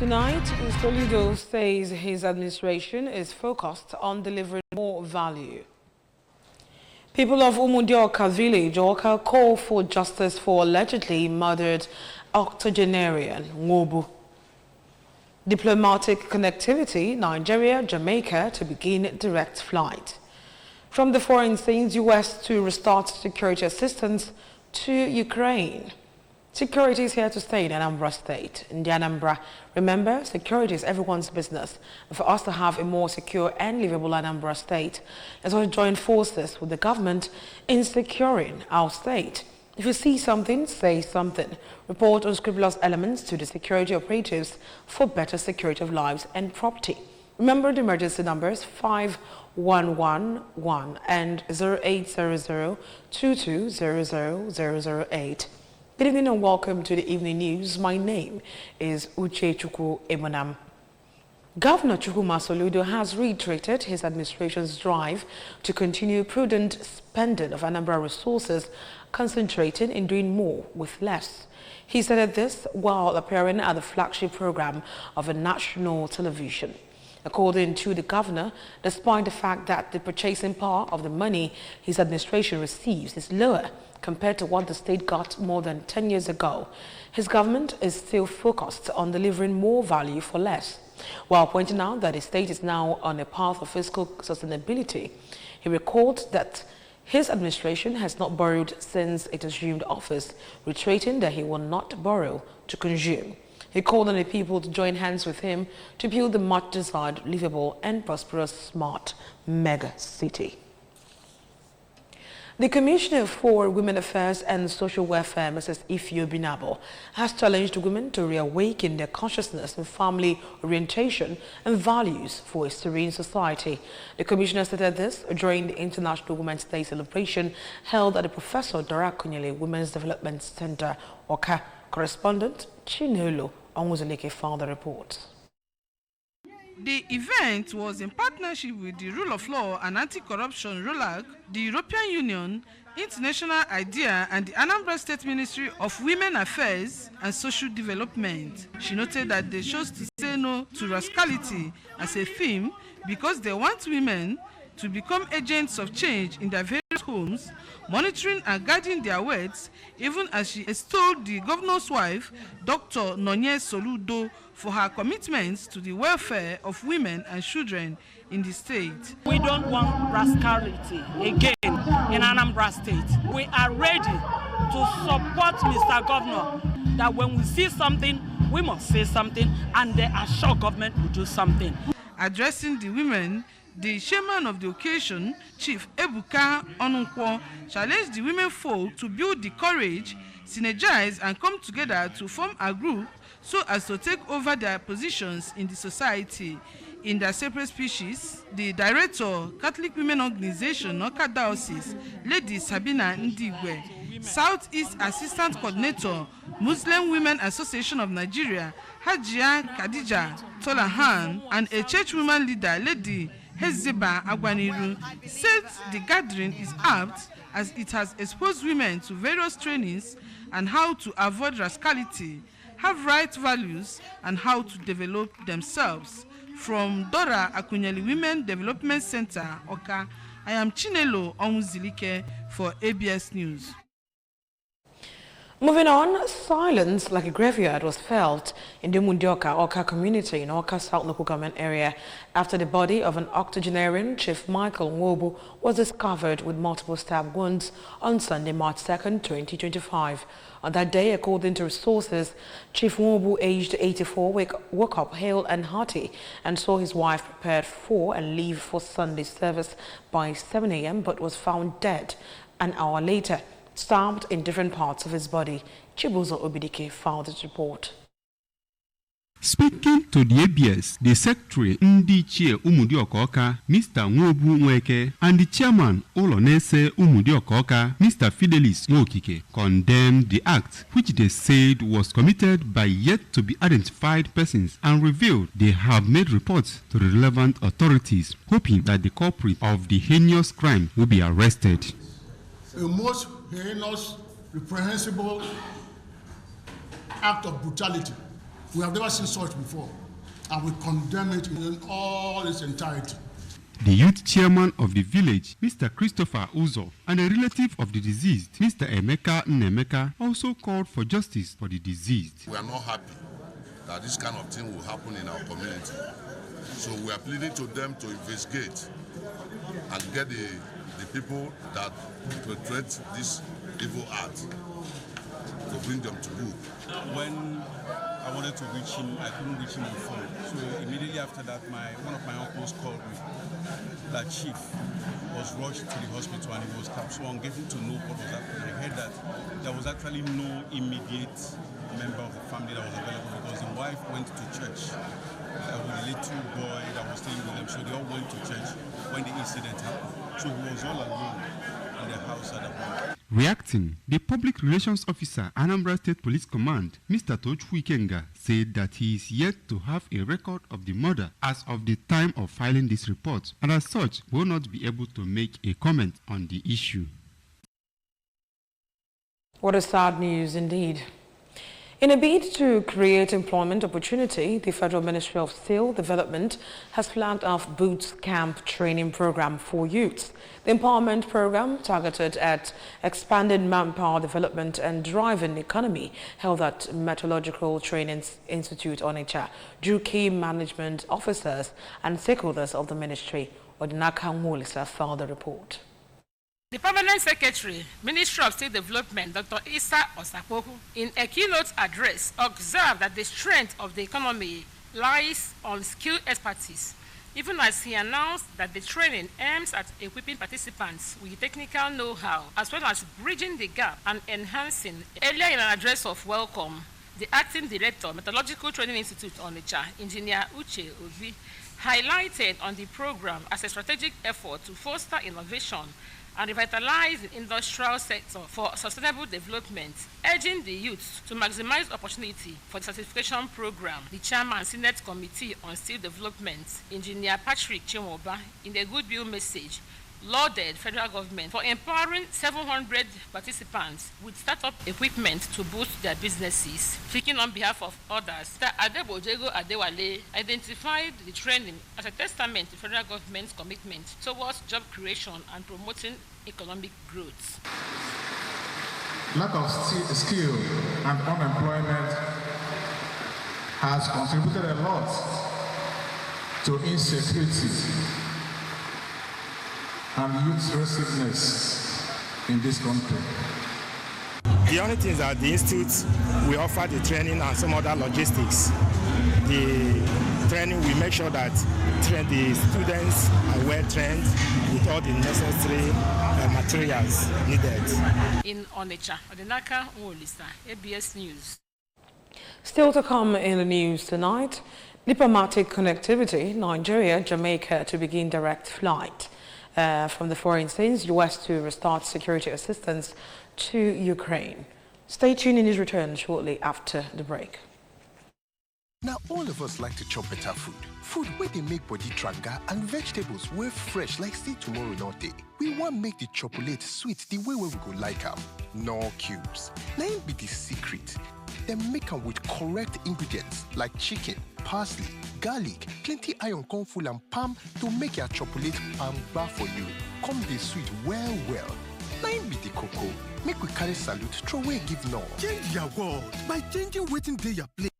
Tonight, Solido says his administration is focused on delivering more value. People of Umudioka village, Oka, call for justice for allegedly murdered octogenarian Ngobu. Diplomatic connectivity, Nigeria, Jamaica to begin direct flight. From the foreign scenes, US to restart security assistance to Ukraine. Security is here to stay in Anambra State. In the Anambra, remember, security is everyone's business. For us to have a more secure and livable Anambra State, let's all join forces with the government in securing our state. If you see something, say something. Report unscrupulous elements to the security operatives for better security of lives and property. Remember the emergency numbers 5111 and 0800 2200 Good evening and welcome to the evening news. My name is Uche Chukwu Ebonam. Governor Chukwuma Soludo has reiterated his administration's drive to continue prudent spending of Anambra resources, concentrating in doing more with less. He said this while appearing at the flagship program of a national television. According to the governor, despite the fact that the purchasing power of the money his administration receives is lower compared to what the state got more than 10 years ago, his government is still focused on delivering more value for less. While pointing out that the state is now on a path of fiscal sustainability, he recalled that his administration has not borrowed since it assumed office, reiterating that he will not borrow to consume. He called on the people to join hands with him to build the much-desired, livable and prosperous smart mega city. The Commissioner for Women Affairs and Social Welfare, Mrs. Ifyo Binabo, has challenged women to reawaken their consciousness and family orientation and values for a serene society. The Commissioner stated this during the International Women's Day celebration held at the Professor Dora Akunyele Women's Development Center, Oka. Correspondent Chinelo Onwuzulike found the report. The event was in partnership with the Rule of Law and Anti-Corruption ROLAC, the European Union, International IDEA, and the Anambra State Ministry of Women Affairs and Social Development. She noted that they chose to say no to rascality as a theme because they want women to become agents of change in their various homes, monitoring and guiding their words, even as she extolled the governor's wife, Dr. Nonye Soludo, for her commitments to the welfare of women and children in the state. We don't want rascality again in Anambra State. We are ready to support Mr. Governor that when we see something, we must say something, and they assure government will do something. Addressing the women, the chairman of the occasion, Chief Ebuka Onunkwo, challenged the women folk to build the courage, synergize and come together to form a group so as to take over their positions in the society. In their separate speeches, the director, Catholic Women Organization, Oka Diocese, Lady Sabina Ndigwe, Southeast Assistant Coordinator, Muslim Women Association of Nigeria, Hajia Khadija Tolahan, and a church woman leader, Lady Hezeba Agwaniru, said the gathering is apt as it has exposed women to various trainings and how to avoid rascality, have right values, and how to develop themselves. From Dora Akunyele Women Development Center, Oka, I am Chinelo Onwuzulike for ABS News. Moving on, silence like a graveyard was felt in the Mundioka Oka community in Oka South Local Government area after the body of an octogenarian, Chief Michael Ngobu, was discovered with multiple stab wounds on Sunday, March 2nd, 2025. On that day, according to resources, Chief Ngobu, aged 84, woke up hale and hearty and saw his wife prepared for and leave for Sunday service by 7 a.m. but was found dead an hour later, stabbed in different parts of his body. Chibuzo Obidike filed this report. Speaking to the ABS, the Secretary Ndichie Umudioka, Mr. Ngobu Nweke, and the Chairman Olonese Umudioka, Mr. Fidelis Nwokike, condemned the act, which they said was committed by yet-to-be-identified persons, and revealed they have made reports to the relevant authorities, hoping that the culprit of the heinous crime will be arrested. A most heinous, reprehensible act of brutality We have never seen such before, and we condemn it in all its entirety. The youth chairman of the village, Mr. Christopher Uzo, and a relative of the deceased, Mr. Emeka Nnemeka, also called for justice for the deceased. We are not happy that this kind of thing will happen in our community. So we are pleading to them to investigate and get the people that perpetrate this evil act to bring them to book. When I wanted to reach him, I couldn't reach him on the phone. So immediately after that, one of my uncles called me. That chief was rushed to the hospital and he was capped. So I'm getting to know what was happening. I heard that there was actually no immediate member of the family that was available because the wife went to church with a little boy that was staying with them. So they all went to church when the incident happened. So he was all alone in the house at that point. Reacting, the public relations officer, Anambra State Police Command, Mr. Tochukwu Ikenga, said that he is yet to have a record of the murder as of the time of filing this report, and as such will not be able to make a comment on the issue. What a sad news indeed. In a bid to create employment opportunity, the Federal Ministry of Skill Development has flagged off Boots Camp training program for youths. The empowerment program, targeted at expanding manpower development and driving the economy, held at Meteorological Training Institute Onitsha, drew key management officers and stakeholders of the ministry. Odinaka Nwolisa filed the report. The Permanent Secretary, Ministry of State Development, Dr. Issa Osapoku, in a keynote address, observed that the strength of the economy lies on skill expertise, even as he announced that the training aims at equipping participants with technical know-how, as well as bridging the gap and enhancing. Earlier in an address of welcome, the Acting Director, Meteorological Training Institute Onitsha, Engineer Uche Obi, highlighted on the program as a strategic effort to foster innovation and revitalize the industrial sector for sustainable development, urging the youth to maximize opportunity for the certification program. The Chairman, Senate Committee on Steel Development, Engineer Patrick Chimoba, in a goodwill message, lauded federal government for empowering 700 participants with startup equipment to boost their businesses. Speaking on behalf of others, Mr. Adebojego Adewale identified the training as a testament to federal government's commitment towards job creation and promoting economic growth. Lack of skill and unemployment has contributed a lot to insecurity and youth restlessness in this country. The only thing is that the institute will offer the training and some other logistics. The training will make sure that the students are well trained with all the necessary materials needed. In Onitsha, Odinaka Nwolisa, ABS News. Still to come in the news tonight, diplomatic connectivity, Nigeria, Jamaica to begin direct flight. From the foreign scenes, U.S. to restart security assistance to Ukraine. Stay tuned in his return shortly after the break. Now, all of us like to chop better food. Food where they make body tranga and vegetables where fresh like see tomorrow not day. We want make the chocolate sweet the way we go like them. No cubes. Now be the secret. They make them with correct ingredients like chicken, parsley, garlic, plenty iron corn full and palm to make your chocolate palm bar for you. Come the sweet well. Now be the cocoa. Make we carry salute, throw away give no. Change your world by changing waiting day your plate.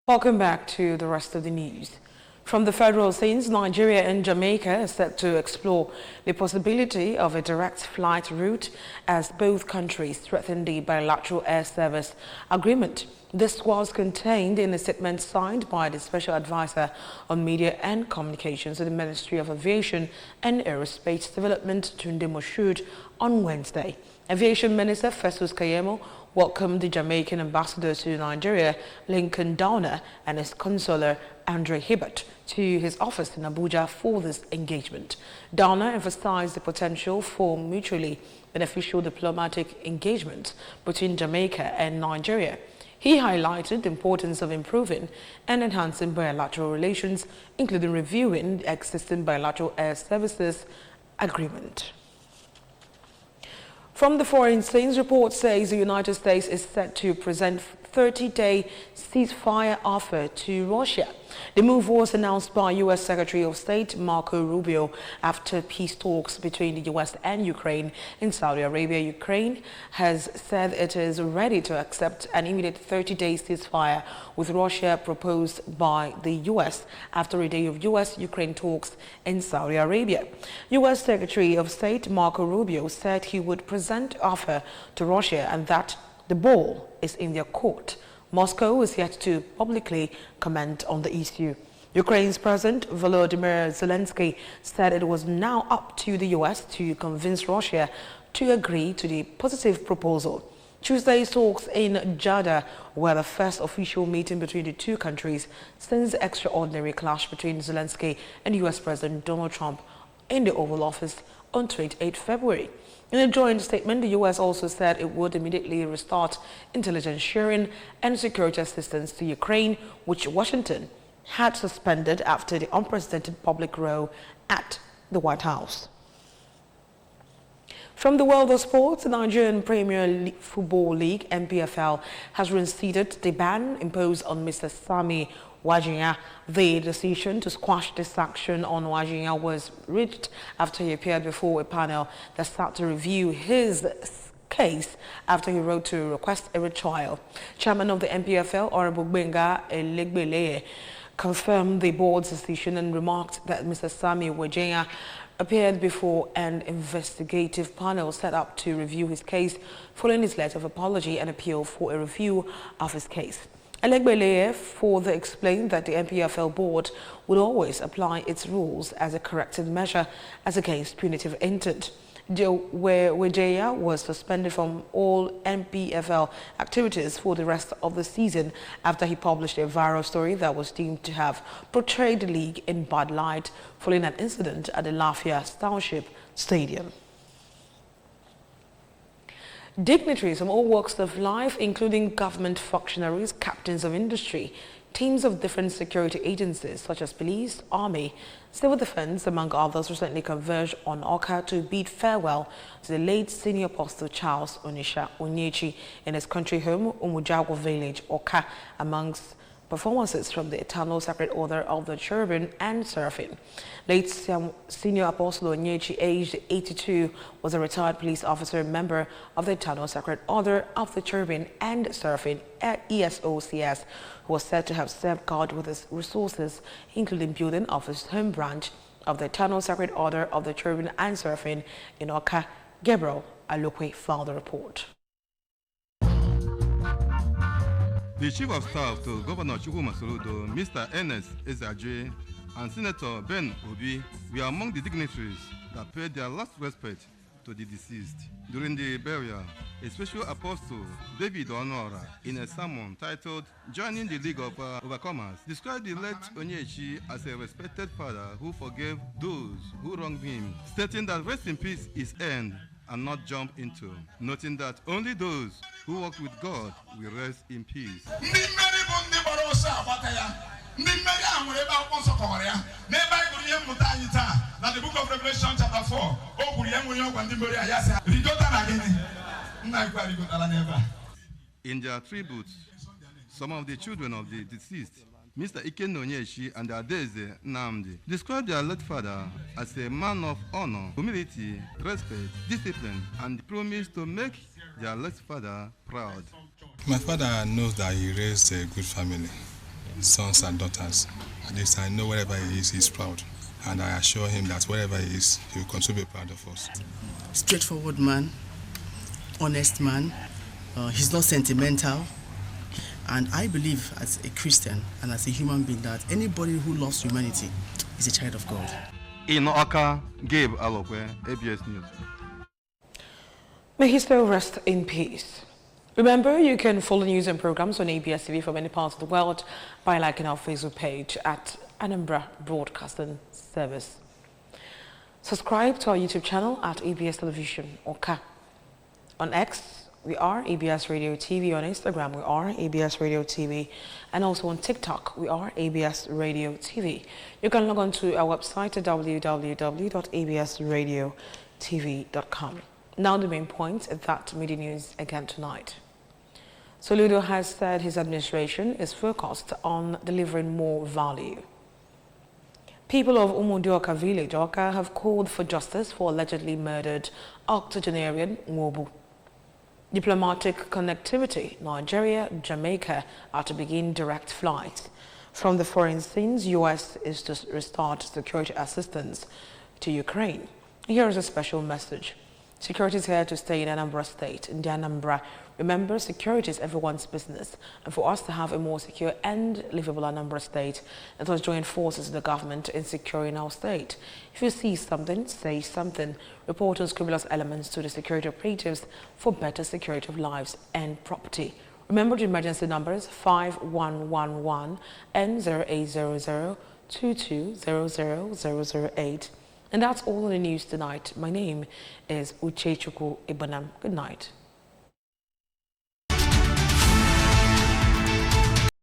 Welcome back to the rest of the news. From the federal scenes, Nigeria and Jamaica are set to explore the possibility of a direct flight route as both countries threaten the bilateral air service agreement. This was contained in a statement signed by the Special Advisor on Media and Communications of the Ministry of Aviation and Aerospace Development, Tunde Moshood, on Wednesday. Aviation Minister Festus Kayemo welcomed the Jamaican ambassador to Nigeria, Lincoln Downer, and his consular, Andre Hibbert, to his office in Abuja for this engagement. Downer emphasized the potential for mutually beneficial diplomatic engagement between Jamaica and Nigeria. He highlighted the importance of improving and enhancing bilateral relations, including reviewing the existing bilateral air services agreement. From the foreign scenes, report says the United States is set to present 30-day ceasefire offer to Russia. The move was announced by U.S. Secretary of State Marco Rubio after peace talks between the U.S. and Ukraine in Saudi Arabia. Ukraine has said it is ready to accept an immediate 30-day ceasefire with Russia proposed by the U.S. after a day of U.S.-Ukraine talks in Saudi Arabia. U.S. Secretary of State Marco Rubio said he would present the offer to Russia and that the ball is in their court. Moscow is yet to publicly comment on the issue. Ukraine's President Volodymyr Zelensky said it was now up to the U.S. to convince Russia to agree to the positive proposal. Tuesday's talks in Jeddah were the first official meeting between the two countries since the extraordinary clash between Zelensky and U.S. President Donald Trump in the Oval Office on 28 February. In a joint statement, the U.S. also said it would immediately restart intelligence sharing and security assistance to Ukraine, which Washington had suspended after the unprecedented public row at the White House. From the world of sports, the Nigerian Premier Football League, NPFL, has reinstated the ban imposed on Mr. Sami Wajinya. The decision to squash this action on Wajinya was reached after he appeared before a panel that started to review his case after he wrote to request a retrial. Chairman of the NPFL, Honorable Benga Elegbeleye, confirmed the board's decision and remarked that Mr. Sami Wajinya appeared before an investigative panel set up to review his case following his letter of apology and appeal for a review of his case. Elegbeleye further explained that the NPFL board would always apply its rules as a corrective measure as against punitive intent. Wajinya was suspended from all NPFL activities for the rest of the season after he published a viral story that was deemed to have portrayed the league in bad light following an incident at the Lafayette Township Stadium. Dignitaries from all walks of life, including government functionaries, captains of industry, teams of different security agencies such as police, army, civil defense, among others, recently converged on Oka to bid farewell to the late senior apostle Charles Onyechi in his country home, Umujago village, Oka, amongst performances from the Eternal Sacred Order of the Cherubim and Seraphim. Late senior apostle Onyechi, aged 82, was a retired police officer and member of the Eternal Sacred Order of the Cherubim and Seraphim at ESOCS, who was said to have served God with his resources, including building of his home branch of the Eternal Sacred Order of the Cherubim and Seraphim in Oka. Gabriel Alokwe filed the report. The Chief of Staff to Governor Chukwuma Soludo, Mr. Ernest Ezeaje, and Senator Ben Obi were among the dignitaries that paid their last respect to the deceased. During the burial, a special apostle, David Onora, in a sermon titled Joining the League of Overcomers, described the late Onyechi as a respected father who forgave those who wronged him, stating that rest in peace is earned and not jump into, noting that only those who walk with God will rest in peace. The book of Revelation chapter 4. In their tributes, some of the children of the deceased, Mr. Iken Onyechi and Adeze Namdi, described their late father as a man of honor, humility, respect, discipline, and promised to make their late father proud. My father knows that he raised a good family, sons and daughters. At least I know wherever he is, he's proud. And I assure him that wherever he is, he will continue to be proud of us. Straightforward man, honest man. He's not sentimental. And I believe as a Christian and as a human being that anybody who loves humanity is a child of God. In Oka, Gabe Alokwe, ABS News. May he still rest in peace. Remember, you can follow news and programs on ABS TV from any part of the world by liking our Facebook page at Anambra Broadcasting Service. Subscribe to our YouTube channel at ABS Television Oka. On X, we are ABS Radio TV. On Instagram, we are ABS Radio TV. And also on TikTok, we are ABS Radio TV. You can log on to our website at www.absradiotv.com. Now the main point of that media news again tonight. Soludo has said his administration is focused on delivering more value. People of Umudioka village, Oka, have called for justice for allegedly murdered octogenarian Nwobu. Diplomatic connectivity, Nigeria, Jamaica are to begin direct flights. From the foreign scenes, U.S. is to restart security assistance to Ukraine. Here is a special message. Security is here to stay in Anambra State. In the Anambra, remember, security is everyone's business. And for us to have a more secure and livable Anambra State, let us join forces with the government in securing our state. If you see something, say something. Report on scrupulous elements to the security operatives for better security of lives and property. Remember the emergency numbers 5111 and 0800 2200 008. And that's all in the news tonight. My name is Uchechukwu Ibanam. Good night.